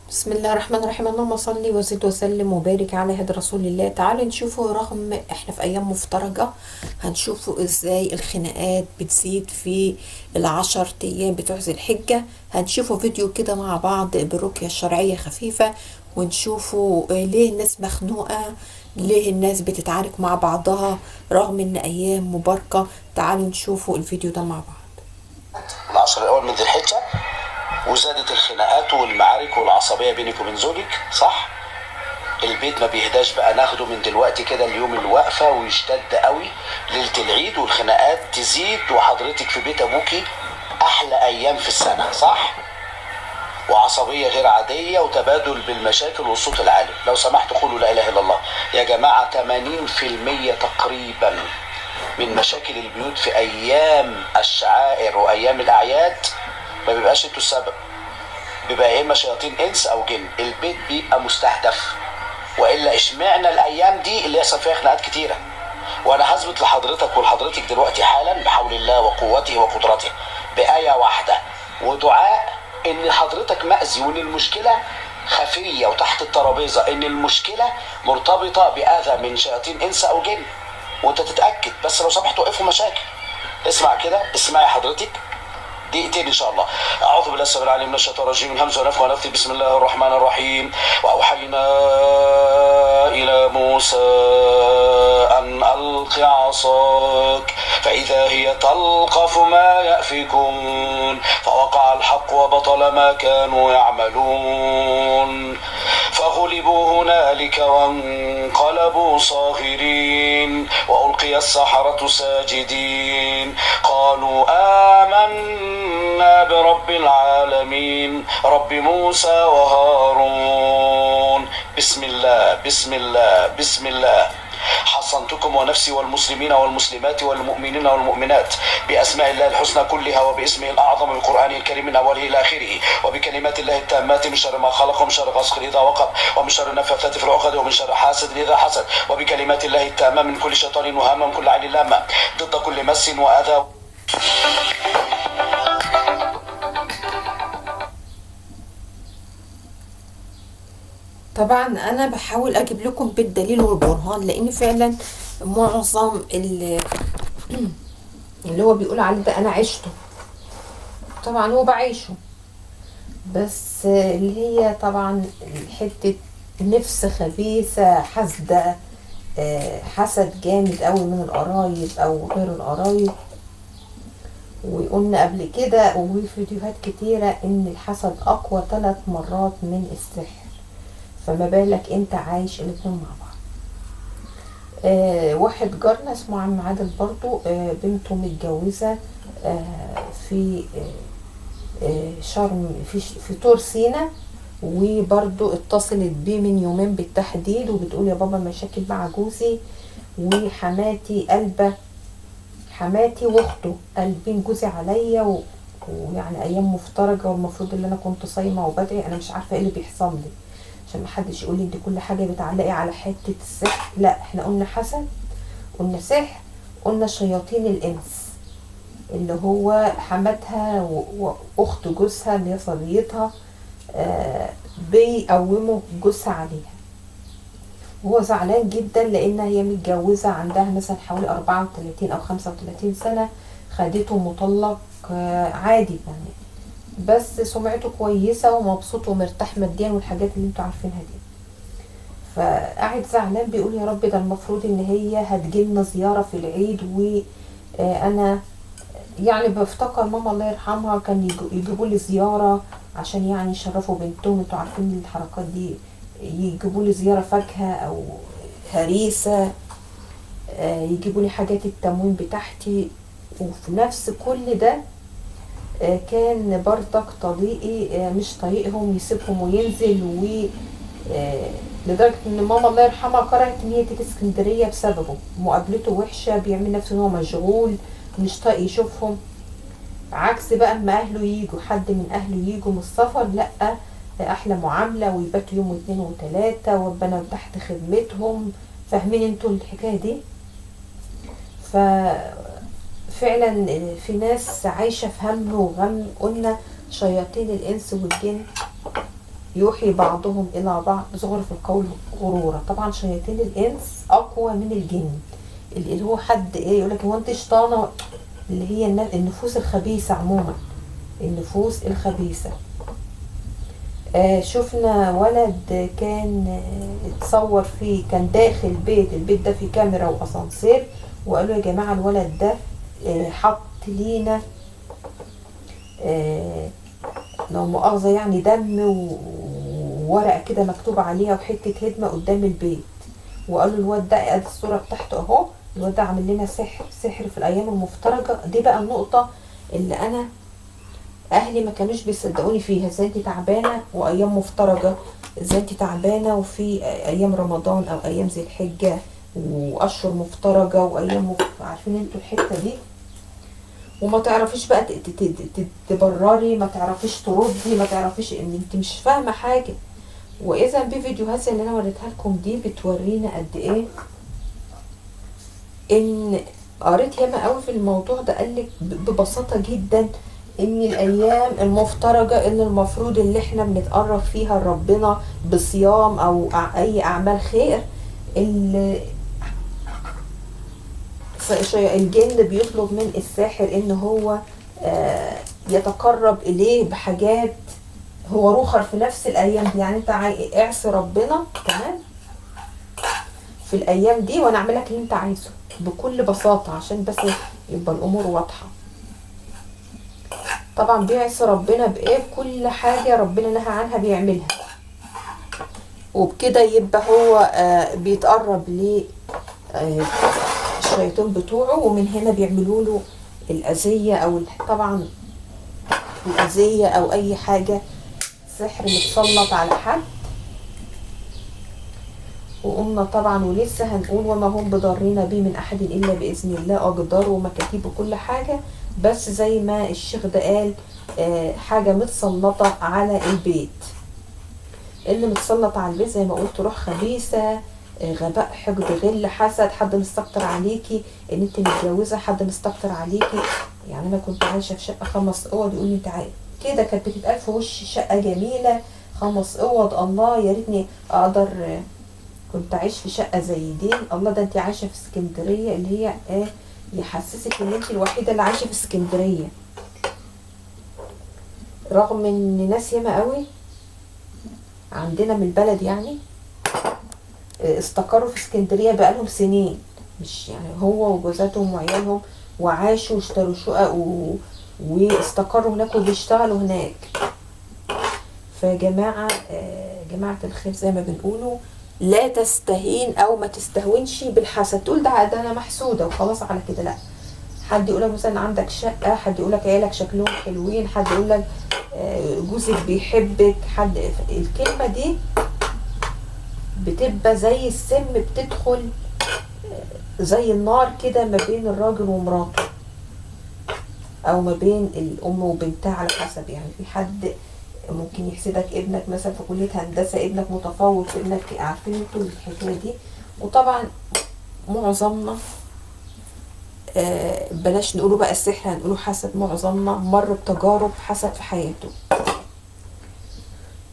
بسم الله الرحمن الرحيم. اللهم صل وزد وسلم وبارك على هدي رسول الله. تعالوا نشوفوا، رغم احنا في ايام مفترجة، هنشوفوا ازاي الخناقات بتزيد في العشر ايام بتوع ذي الحجة. هنشوفوا فيديو كده مع بعض بالرقية الشرعية خفيفة، ونشوفوا ليه الناس مخنوقة، ليه الناس بتتعارك مع بعضها رغم ان ايام مباركة. تعالوا نشوفوا الفيديو ده مع بعض. العشر الاول من ذي الحجه، وزادت الخناقات والمعارك والعصبيه بينك وبين زوجك، صح؟ البيت ما بيهداش بقى، ناخده من دلوقتي كده اليوم الوقفه ويشتد قوي ليله العيد والخناقات تزيد، وحضرتك في بيت ابوكي احلى ايام في السنه، صح؟ وعصبيه غير عاديه وتبادل بالمشاكل والصوت العالي. لو سمحتوا قولوا لا اله الا الله يا جماعه. 80% تقريبا من مشاكل البيوت في ايام الشعائر وايام الاعياد ما بيبقاش انتوا السبب، بيبقى يا اما شياطين انس او جن. البيت بيبقى مستهدف، والا اشمعنى الايام دي اللي يحصل فيها خناقات كتيره؟ وانا هثبت لحضرتك ولحضرتك دلوقتي حالا بحول الله وقوته وقدرته بايه واحده ودعاء، ان حضرتك مأذي، وان المشكله خفيه وتحت الترابيزه، ان المشكله مرتبطه باذى من شياطين انس او جن، وانت تتاكد. بس لو سمحت وقفوا مشاكل. اسمع كده، اسمعي حضرتك دقيقتين ان شاء الله. اعوذ بالله السميع العليم من الشيطان الرجيم، من همزه ونفخه ونفثه. بسم الله الرحمن الرحيم. واوحينا الى موسى ان الق عصاك فاذا هي تلقف ما يافكون، فوقع الحق وبطل ما كانوا يعملون، فغلبوا هنالك وانقلبوا صاغرين، والقي السحرة ساجدين، قالوا آمنا برب العالمين رب موسى وهارون. بسم الله بسم الله بسم الله. حصنتكم ونفسي والمسلمين والمسلمات والمؤمنين والمؤمنات بأسماء الله الحسنى كلها وباسمه الأعظم بالقرآن الكريم من أوله إلى آخره، وبكلمات الله التامات من شر ما خلق، ومن شر غاسق إذا وقب، ومن شر النفاثات في العقد، ومن شر حاسد إذا حسد، وبكلمات الله التامة من كل شيطان وهامة، من كل عين لامة، ضد كل مس وأذى. طبعا انا بحاول اجيب لكم بالدليل والبرهان، لان فعلا معظم اللي هو بيقول عليه ده انا عشته. طبعا هو بعيشه، بس اللي هي طبعا حتة نفس خبيثة حاسدة، حسد جامد قوي من القرايب او غير القرايب. وقلنا قبل كده وفي فيديوهات كتيرة ان الحسد اقوى 3 مرات من السحر، فما بالك انت عايش الاتنين مع بعض. واحد جارنا اسمه عم عادل برضو، بنته متجوزة في شرم، في طور سينا، وبرضو اتصلت بيه من يومين بالتحديد وبتقول يا بابا مشاكل مع جوزي وحماتي قلبة، حماتي واخته قلبين جوزي عليا ويعني ايام مفترجة، والمفروض ان انا كنت صايمة وبدعي. انا مش عارفة ايه اللي بيحصل لي، عشان محدش يقول لي انت كل حاجة بتعلقي على حتة السحر. لا، احنا قلنا حسد، قلنا سحر، قلنا شياطين الانس اللي هو حماتها واخت جوزها اللي هي صبيتها بيقوموا جوزها عليها، وهو زعلان جدا لان هي متجوزة عندها مثلا حوالي 34 او 35 سنة، خدته مطلق عادي يعني، بس سمعته كويسة ومبسوط ومرتاح ماديا والحاجات اللي انتوا عارفينها دي. فقاعد زعلان بيقول يا رب ده المفروض ان هي هتجيلنا زيارة في العيد، وانا يعني بفتكر ماما الله يرحمها كان يجيبوا لي زيارة عشان يعني يشرفوا بنتهم، انتوا عارفين الحركات دي، يجيبوا لي زيارة فاكهة او هريسة، يجيبوا لي حاجات التموين بتاعتي. وفي نفس كل ده كان برضك طليقي مش طايقهم، يسيبهم وينزل، و لدرجة ان ماما الله يرحمها كرهت ان هي تيجي اسكندرية بسببه، مقابلته وحشة، بيعمل نفسه ان هو مشغول مش طايق يشوفهم. عكس بقى اما اهله يجوا، حد من اهله يجوا من السفر، لا احلى معاملة ويباتوا يوم واثنين وثلاثة وابقى تحت خدمتهم. فاهمين انتوا الحكاية دي؟ فعلا في ناس عايشة في هم وغم. قلنا شياطين الانس والجن يوحي بعضهم إلى بعض زخرف القول غرورا. طبعا شياطين الإنس أقوى من الجن. اللي هو حد إيه يقولك هو أنت شيطانة، اللي هي النفوس الخبيثة عموما، النفوس الخبيثة. شفنا ولد كان اتصور فيه، كان داخل البيت ده فيه كاميرا واسانسير، وقالوا يا جماعة الولد ده حط لينا لو مؤاخذة يعني دم وورقة كده مكتوب عليها وحتة هدمة قدام البيت، وقالوا الواد ده ادي الصورة بتاعته اهو، الواد ده عامل لنا سحر في الايام المفترجة. دي بقى النقطة اللي انا اهلي ما كانوش بيصدقوني فيها. ازاي انت تعبانه وايام مفترجه؟ ازاي انت تعبانه وفي ايام رمضان او ايام ذي الحجه واشهر مفترجه وايام عارفين انتوا الحته دي، وما تعرفيش بقى تبرري، ما تعرفيش تردي، ما تعرفيش ان انت مش فاهمه حاجه. واذا بفيديوهات اللي انا وريتها لكم دي بتورينا قد ايه ان قريت ياما قوي في الموضوع ده. قالك ببساطه جدا ان الايام المفترجة اللي المفروض اللي احنا بنتقرب فيها لربنا بصيام او اي اعمال خير، الجن بيطلب من الساحر ان هو يتقرب اليه بحاجات هو رخر في نفس الايام دي. يعني انت اعصي ربنا تمام في الايام دي وانا اعملك اللي انت عايزه بكل بساطة، عشان بس يبقى الامور واضحة. طبعا بيعصي ربنا بايه؟ بكل حاجة ربنا نهى عنها بيعملها، وبكده يبقى هو بيتقرب الشياطين بتوعه، ومن هنا بيعملوا له الأذية او طبعا الأذية او اي حاجة سحر متسلط على حد. وقمنا طبعا ولسه هنقول وما هم بضارين به من احد الا باذن الله، اقدار ومكاتيب وكل حاجة. بس زي ما الشيخ ده قال حاجة متسلطة على البيت. اللي متسلط على البيت زي ما قلت روح خبيثة، غباء، حقد، غل، حسد، حد مستكتر عليكي ان انت متجوزة، حد مستكتر عليكي. يعني انا كنت عايشة في شقة 5 اوض، يقول لي انت كده كانت بتتقال في وشي شقة جميلة 5 اوض، الله يا ريتني اقدر كنت عايش في شقة زي دي. الله ده انت عايشة في اسكندرية، اللي هي يحسسك ان انت الوحيدة اللي عايشة في اسكندرية، رغم ان ناس ياما قوي عندنا من البلد يعني استقروا في اسكندرية بقالهم سنين، مش يعني هو وجوزاتهم وعيالهم، وعاشوا واشتروا شقق واستقروا هناك وبيشتغلوا هناك. فجماعة جماعة الخير زي ما بنقولوا لا تستهين او ما تستهونش بالحسد، تقول ده انا محسودة وخلاص على كده. لا، حد يقولك مثلا عندك شقة، حد يقولك عيالك شكلهم حلوين، حد يقولك جوزك بيحبك، حد الكلمة دي بتبقى زي السم بتدخل زي النار كده ما بين الراجل ومراته، او ما بين الام وبنتها على حسب. يعني في حد ممكن يحسدك ابنك مثلا في كلية هندسة، ابنك متفوق، ابنك عارفين انتوا الحكاية دي. وطبعا معظمنا بلاش نقوله بقى السحر، هنقوله حسد. معظمنا مر بتجارب حسد في حياته.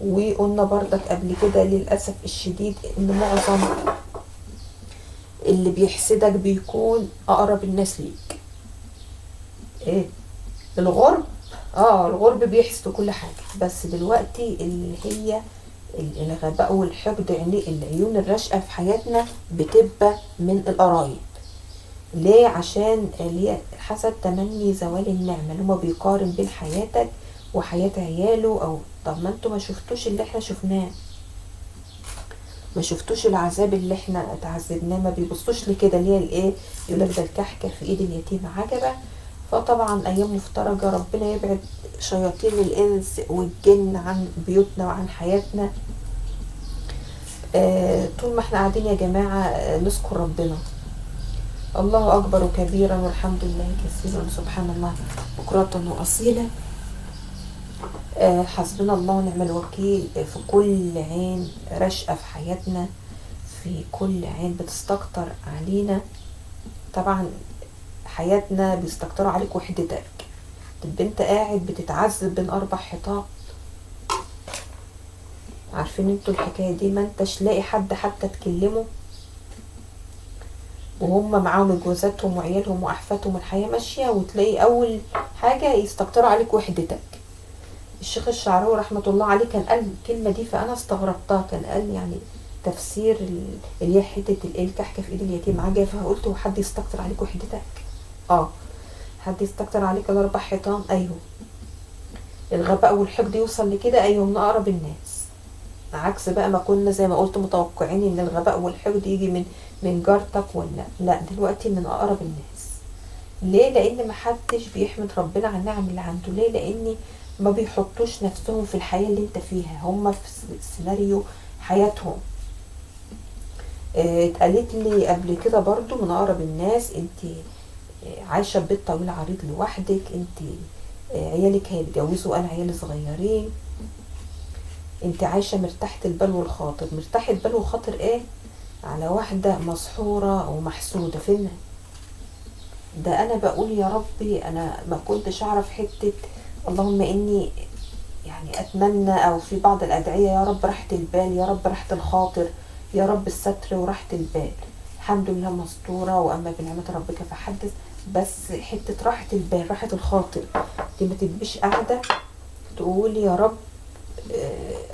وقلنا بردك قبل كده للأسف الشديد ان معظم اللي بيحسدك بيكون اقرب الناس ليك. الغرب الغرب بيحسدوا كل حاجة، بس دلوقتي اللي هي الغباء والحقد، العيون الراشقة في حياتنا بتبقى من القرايب. ليه؟ عشان الحسد تمني زوال النعمة، اللي هو بيقارن بين حياتك وحياة عياله. او طب ما انتوا ما شفتوش اللي احنا شفناه، ما شفتوش العذاب اللي احنا اتعذبناه، ما بيبصوش لكده اللي هي الايه، يقولك ده الكحكة في ايد اليتيم عجبة. فطبعا ايام مفترجة ربنا يبعد شياطين الانس والجن عن بيوتنا وعن حياتنا. طول ما احنا قاعدين يا جماعة نذكر ربنا، الله أكبر كبيرا والحمد لله كثيرا سبحان الله بكرة وأصيلا. حسبنا الله ونعم الوكيل في كل عين رشقة في حياتنا، في كل عين بتستكتر علينا. طبعا حياتنا بيستكتروا عليك وحدتك، تبقى انت قاعد بتتعذب بين 4 حيطان، عارفين انتوا الحكاية دي؟ ما انتش لاقي حد حتى تكلمه، وهم معاهم جوازاتهم وعيالهم واحفادهم، الحياة ماشية، وتلاقي اول حاجة يستكتروا عليك وحدتك. الشيخ الشعراوي رحمة الله عليه كان قال الكلمة دي فانا استغربتها. كان قال يعني تفسير اللي هي حتة الكحكة في ايد اليتيم عجب. فقلت هو حد يستكتر عليك وحدتك؟ اه. حد يستكتر عليك الاربع حيطان؟ ايوه. الغباء والحقد يوصل لكده؟ ايوه، من اقرب الناس. عكس بقى ما كنا زي ما قلت متوقعين ان الغباء والحقد يجي من جارتك، ولا لا، دلوقتي من اقرب الناس. ليه؟ لان محدش بيحمد ربنا على النعم اللي عنده. ليه؟ لان ما بيحطوش نفسهم في الحياة اللي انت فيها، هم في سيناريو حياتهم. اتقالت لي قبل كده برضو من اقرب الناس: انت عايشة ببيت طويل عريض لوحدك، انت عيالك هيتجوزوا، انا عيالي صغيرين، انت عايشة مرتاحة البال والخاطر. مرتاحة بال وخاطر ايه؟ على واحدة مسحورة ومحسودة. فين ده؟ انا بقول يا ربي انا ما كنتش اعرف حتة اللهم اني يعني اتمنى، او في بعض الادعية: يا رب راحة البال، يا رب راحة الخاطر، يا رب الستر وراحة البال. الحمد لله مستورة، واما بنعمة ربك فحدث. بس حتة راحة البال، راحة الخاطر دي، ما تبقيش قاعدة تقول يا رب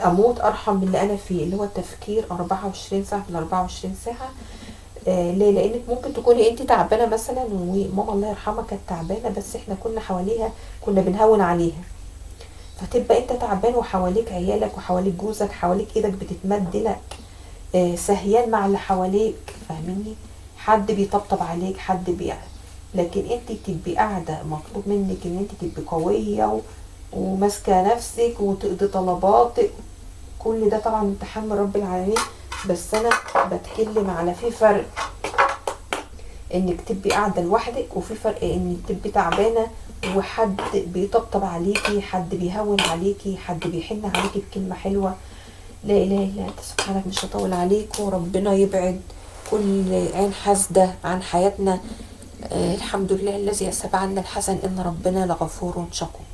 اموت ارحم من اللي انا فيه، اللي هو التفكير 24 ساعة في 24 ساعة. ليه؟ لانك ممكن تكوني انت تعبانة مثلا، وماما الله يرحمها كانت تعبانة، بس احنا كنا حواليها، كنا بنهون عليها. فتبقى انت تعبان وحواليك عيالك وحواليك جوزك، حواليك ايدك بتتمد لك، سهيان مع اللي حواليك. فاهميني؟ حد بيطبطب عليك، حد لكن انت تبقي قاعدة مطلوب منك ان انت تبقي قوية وماسكة نفسك وتقضي طلباتك. كل ده طبعا من تحمل رب العالمين. بس انا بتكلم على في فرق انك تبقي قاعدة لوحدك، وفي فرق انك تبقي تعبانة وحد بيطبطب عليكي، حد بيهون عليكي، حد بيحن عليكي بكلمة حلوة. لا اله الا انت سبحانك. مش هطول عليكم، وربنا يبعد كل عين حاسدة عن حياتنا. الحمد لله الذي يسب عنا الحسن، ان ربنا لغفور شكور.